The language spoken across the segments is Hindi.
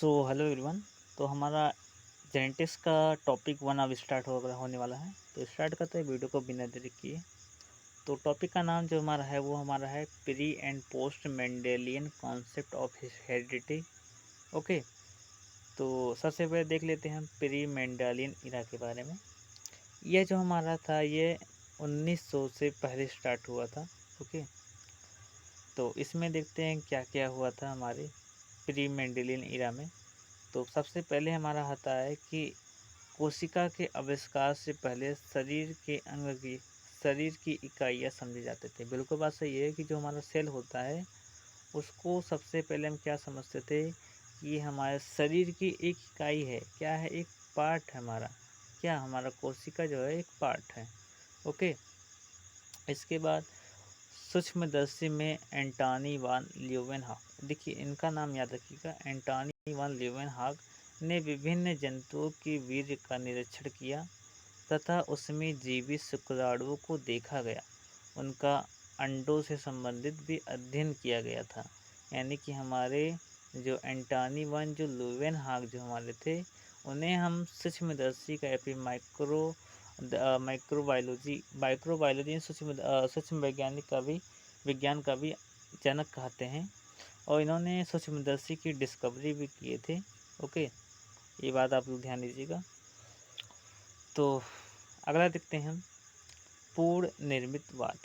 So hello everyone. तो हमारा जेनेटिक्स का टॉपिक 1 अब स्टार्ट होने वाला है। तो स्टार्ट करते हैं वीडियो को बिना देरी किए। तो टॉपिक का नाम जो हमारा है वो हमारा है pre and post Mendelian concept of heredity. Okay. तो सबसे पहले देख लेते हैं हम प्री मेंडेलियन इरा के बारे में। यह जो हमारा था ये 1900 से पहले स्टार्ट हुआ था। ओके। तो इसमें देखते हैं क्या क्या हुआ था हमारे प्री मेंडेलियन इरा में। तो सबसे पहले हमारा आता है कि कोशिका के आविष्कार से पहले शरीर की इकाइयाँ समझे जाते थे। बिल्कुल बात सही है कि जो हमारा सेल होता है उसको सबसे पहले हम क्या समझते थे कि हमारे शरीर की एक इकाई है, क्या है, एक पार्ट है हमारा। क्या हमारा कोशिका जो है एक पार्ट है। ओके। इसके बाद सूक्ष्मदर्शी में एंटोनी वान ल्यूवेनहॉक, देखिए इनका नाम याद रखिएगा, एंटोनी वान ल्यूवेनहॉक ने विभिन्न जंतुओं के वीर्य का निरीक्षण किया तथा उसमें जीवित शुक्राणुओं को देखा गया। उनका अंडों से संबंधित भी अध्ययन किया गया था। यानी कि हमारे जो एंटोनी वान जो ल्यूवेनहॉक जो हमारे थे उन्हें हम सूक्ष्मदर्शी का या फिर माइक्रोबायोलॉजी सूक्ष्म वैज्ञानिक का भी विज्ञान का भी जनक कहते हैं। और इन्होंने सूक्ष्मदर्शी की डिस्कवरी भी किए थे। ओके, ये बात आप लोग ध्यान दीजिएगा। तो अगला देखते हैं हम पूर्ण निर्मितवाद।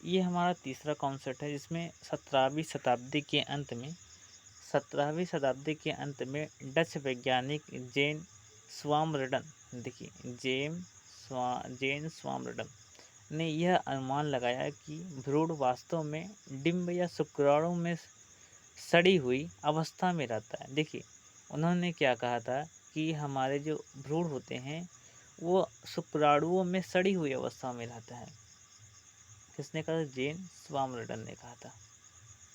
ये हमारा तीसरा कॉन्सेप्ट है जिसमें 17वीं शताब्दी के अंत में डच वैज्ञानिक जेन स्वामरडन, देखिए जेन स्वामरडन ने यह अनुमान लगाया कि भ्रूण वास्तव में डिंब या शुक्राणु में सड़ी हुई अवस्था में रहता है। देखिए उन्होंने क्या कहा था कि हमारे जो भ्रूण होते हैं वो शुक्राणुओं में सड़ी हुई अवस्था में रहता है। किसने कहा? जेन स्वामरडन ने कहा था।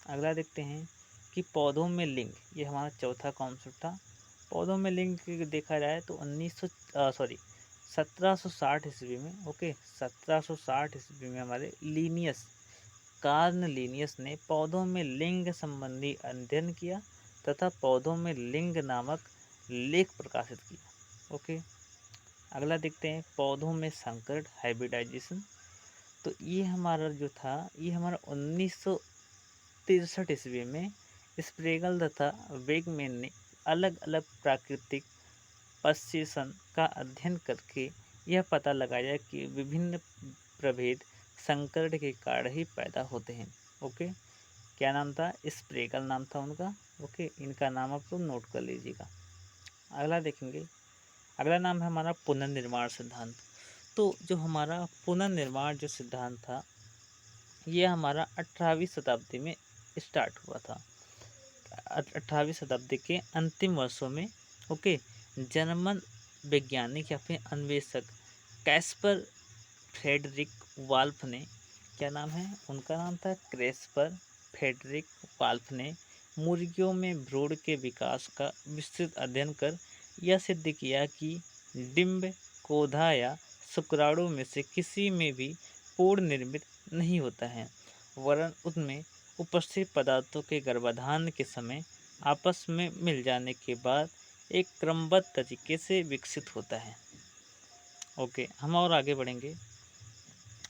अगला देखते हैं कि पौधों में लिंग, ये हमारा चौथा कॉन्सेप्ट था। पौधों में लिंग देखा जाए तो 1760 ईस्वी में, ओके, 1760 ईस्वी में हमारे कार्ल लीनियस ने पौधों में लिंग संबंधी अध्ययन किया तथा पौधों में लिंग नामक लेख प्रकाशित किया। ओके। अगला देखते हैं पौधों में संकरण, हाइब्रिडाइजेशन। तो ये हमारा जो था ये हमारा 1963 ईस्वी में स्प्रेगल तथा वेगमैन ने अलग अलग प्राकृतिक पश्चेषण का अध्ययन करके यह पता लगाया कि विभिन्न प्रभेद संकरण के कारण ही पैदा होते हैं। ओके, क्या नाम था? स्प्रेगल नाम था उनका। ओके, इनका नाम आप लोग नोट कर लीजिएगा। अगला देखेंगे, अगला नाम है हमारा पुनर्निर्माण सिद्धांत। तो जो हमारा पुनर्निर्माण जो सिद्धांत था ये हमारा 18वीं शताब्दी में स्टार्ट हुआ था। 18वीं शताब्दी के अंतिम वर्षों में, ओके, जर्मन वैज्ञानिक या फिर अन्वेषक कैस्पर फ्रेडरिक वाल्फ ने, क्या नाम है उनका? नाम था कैस्पर फ्रेडरिक वाल्फ ने मुर्गियों में भ्रूण के विकास का विस्तृत अध्ययन कर यह सिद्ध किया कि डिंब, कोधा या शुक्राणु में से किसी में भी पूर्ण निर्मित नहीं होता है, वरन उनमें उपस्थित पदार्थों के गर्भाधान के समय आपस में मिल जाने के बाद एक क्रमबद्ध तरीके से विकसित होता है। ओके, हम और आगे बढ़ेंगे।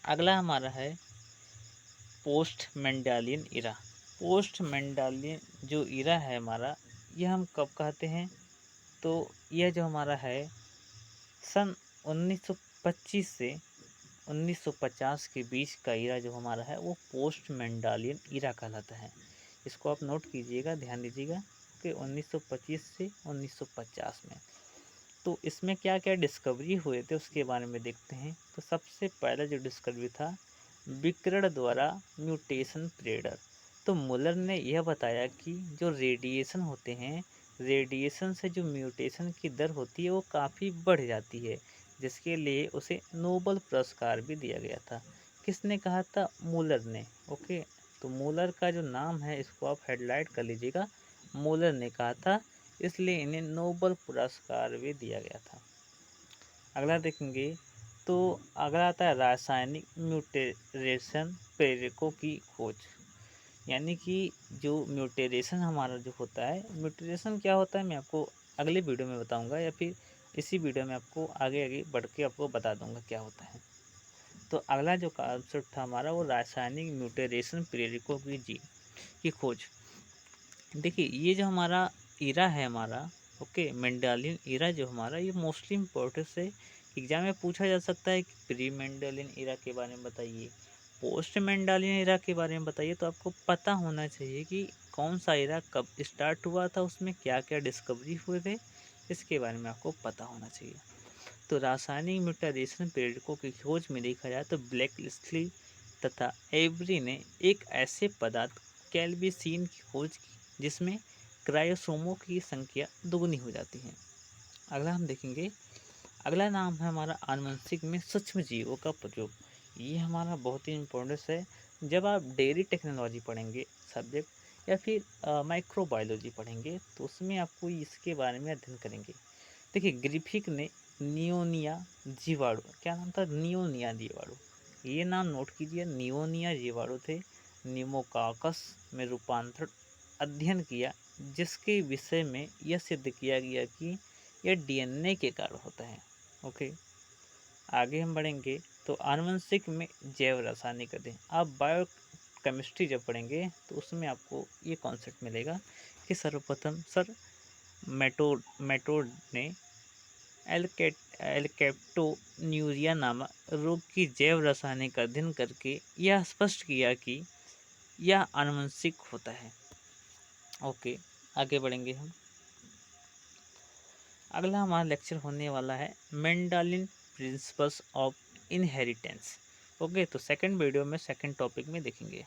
अगला हमारा है पोस्ट मेंडालियन इरा। पोस्ट मेंडालियन जो इरा है हमारा, यह हम कब कहते हैं? तो यह जो हमारा है सन 1925 से 1950 के बीच का इरा जो हमारा है वो पोस्ट मेंडालियन इरा कहलाता है। इसको आप नोट कीजिएगा, ध्यान दीजिएगा कि 1925 से 1950 में। तो इसमें क्या क्या डिस्कवरी हुए थे उसके बारे में देखते हैं। तो सबसे पहला जो डिस्कवरी था विकिरण द्वारा म्यूटेशन प्रेडर। तो मुलर ने यह बताया कि जो रेडिएशन होते हैं, रेडिएशन से जो म्यूटेशन की दर होती है वो काफ़ी बढ़ जाती है, जिसके लिए उसे नोबल पुरस्कार भी दिया गया था। किसने कहा था? मुलर ने। ओके, तो मुलर का जो नाम है इसको आप हेडलाइट कर लीजिएगा, मुलर ने कहा था, इसलिए इन्हें नोबल पुरस्कार भी दिया गया था। अगला देखेंगे तो अगला आता है रासायनिक म्यूटेशन प्रेरकों की खोज। यानी कि जो म्यूटेशन हमारा जो होता है, म्यूटेशन क्या होता है मैं आपको अगले वीडियो में बताऊंगा, या फिर इसी वीडियो में आपको आगे आगे बढ़ के आपको बता दूंगा क्या होता है। तो अगला जो कॉन्सेप्ट था हमारा वो रासायनिक म्यूटेशन प्रेरकों की जीन की खोज। देखिए ये जो हमारा इरा है हमारा, ओके, मेंडेलियन इरा जो हमारा, ये मोस्टली इम्पोर्टेंट से एग्जाम में पूछा जा सकता है कि प्री मेंडेलियन इरा के बारे में बताइए, पोस्ट मेंडेलियन इरा के बारे में बताइए। तो आपको पता होना चाहिए कि कौन सा इरा कब स्टार्ट हुआ था, उसमें क्या क्या डिस्कवरी हुए थे, इसके बारे में आपको पता होना चाहिए। तो रासायनिक म्यूटेशन प्रेरकों की खोज में देखा जाए तो ब्लैक लिस्टली तथा एवरी ने एक ऐसे पदार्थ कैल्विसीन की खोज की जिसमें क्रायोसोमों की संख्या दोगुनी हो जाती है। अगला हम देखेंगे, अगला नाम है हमारा आनुवंशिक में सूक्ष्म जीवों का प्रयोग। ये हमारा बहुत ही इम्पोर्टेंट है। जब आप डेयरी टेक्नोलॉजी पढ़ेंगे सब्जेक्ट, या फिर माइक्रोबायोलॉजी पढ़ेंगे, तो उसमें आपको इसके बारे में अध्ययन करेंगे। देखिए ग्रिफिक ने नियोनिया जीवाणु, क्या नाम था, नियोनिया जीवाणु, ये नाम नोट कीजिए, नियोनिया जीवाणु थे, निमोकाकस में रूपांतरण अध्ययन किया, जिसके विषय में यह सिद्ध किया गया कि यह डीएनए के कारण होता है। ओके, आगे हम बढ़ेंगे तो आनुवंशिक में जैव रासायनिक अध्ययन। आप बायो केमिस्ट्री जब पढ़ेंगे तो उसमें आपको ये कॉन्सेप्ट मिलेगा कि सर्वप्रथम सर मेटोड ने एल्केप्टोन्यूरिया नामक रोग की जैव रासायनिक अध्ययन करके यह स्पष्ट किया कि यह आनुवंशिक होता है। ओके, आगे बढ़ेंगे हम। अगला हमारा लेक्चर होने वाला है Mendelian principles of inheritance. Okay, तो सेकंड वीडियो में सेकंड टॉपिक में देखेंगे।